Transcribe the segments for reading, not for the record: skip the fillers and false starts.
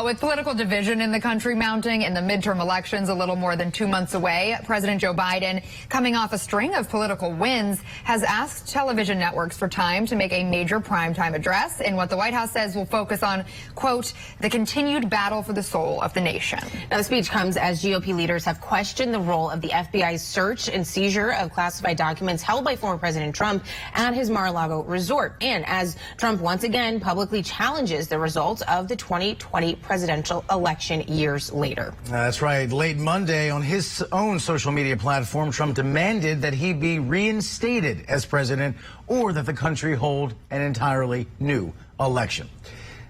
With political division in the country mounting and the midterm elections a little more than 2 months away, President Joe Biden, coming off a string of political wins, has asked television networks for time to make a major primetime address in what the White House says will focus on, quote, the continued battle for the soul of the nation. Now, the speech comes as GOP leaders have questioned the role of the FBI's search and seizure of classified documents held by former President Trump at his Mar-a-Lago resort, and as Trump once again publicly challenges the results of the 2020 presidential election years later. That's right. Late Monday, on his own social media platform, Trump demanded that he be reinstated as president or that the country hold an entirely new election.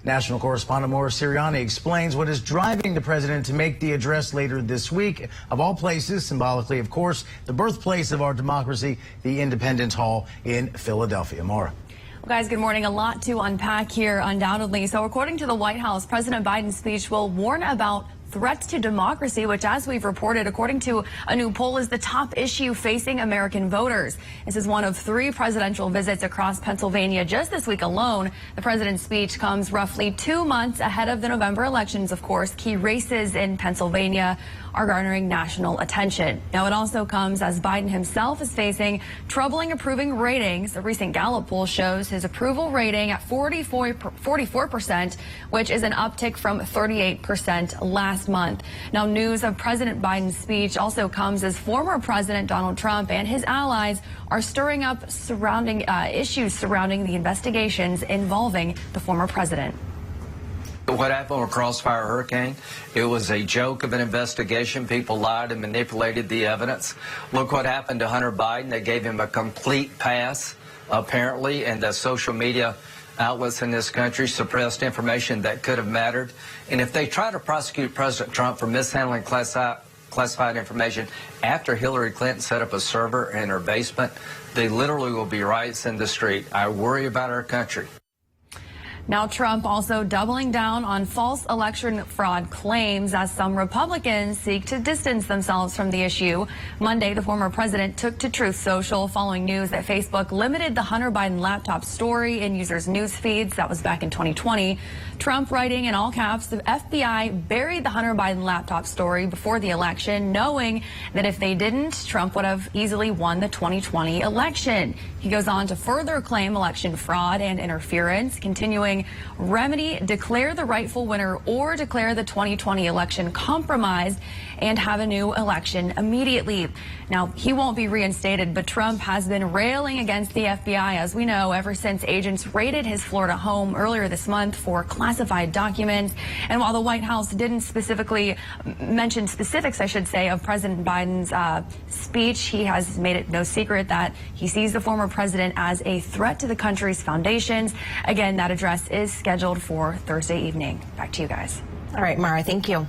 National correspondent Maura Sirianni explains what is driving the president to make the address later this week. Of all places, symbolically, of course, the birthplace of our democracy, the Independence Hall in Philadelphia. Maura. Well, guys, good morning. A lot to unpack here, undoubtedly. So according to the White House, President Biden's speech will warn about threats to democracy, which, as we've reported, according to a new poll, is the top issue facing American voters. This is one of 3 presidential visits across Pennsylvania just this week alone. The president's speech comes roughly 2 months ahead of the November elections. Of course, key races in Pennsylvania are garnering national attention. Now, it also comes as Biden himself is facing troubling approving ratings. A recent Gallup poll shows his approval rating at 44%, which is an uptick from 38% last month. Now, news of President Biden's speech also comes as former President Donald Trump and his allies are stirring up issues surrounding the investigations involving the former president. What happened with Crossfire Hurricane? It was a joke of an investigation. People lied and manipulated the evidence. Look what happened to Hunter Biden. They gave him a complete pass, apparently, and the social media outlets in this country suppressed information that could have mattered. And if they try to prosecute President Trump for mishandling classified information after Hillary Clinton set up a server in her basement, they literally will be riots in the street. I worry about our country. Now, Trump also doubling down on false election fraud claims as some Republicans seek to distance themselves from the issue. Monday, the former president took to Truth Social following news that Facebook limited the Hunter Biden laptop story in users' news feeds. That was back in 2020. Trump writing in all caps, the FBI buried the Hunter Biden laptop story before the election, knowing that if they didn't, Trump would have easily won the 2020 election. He goes on to further claim election fraud and interference, continuing remedy, declare the rightful winner or declare the 2020 election compromised and have a new election immediately. Now, he won't be reinstated, but Trump has been railing against the FBI, as we know, ever since agents raided his Florida home earlier this month for classified documents. And while the White House didn't specifically mention specifics, I should say, of President Biden's speech, he has made it no secret that he sees the former president as a threat to the country's foundations. Again, that address is scheduled for Thursday evening. Back to you guys. All right, Mara, thank you.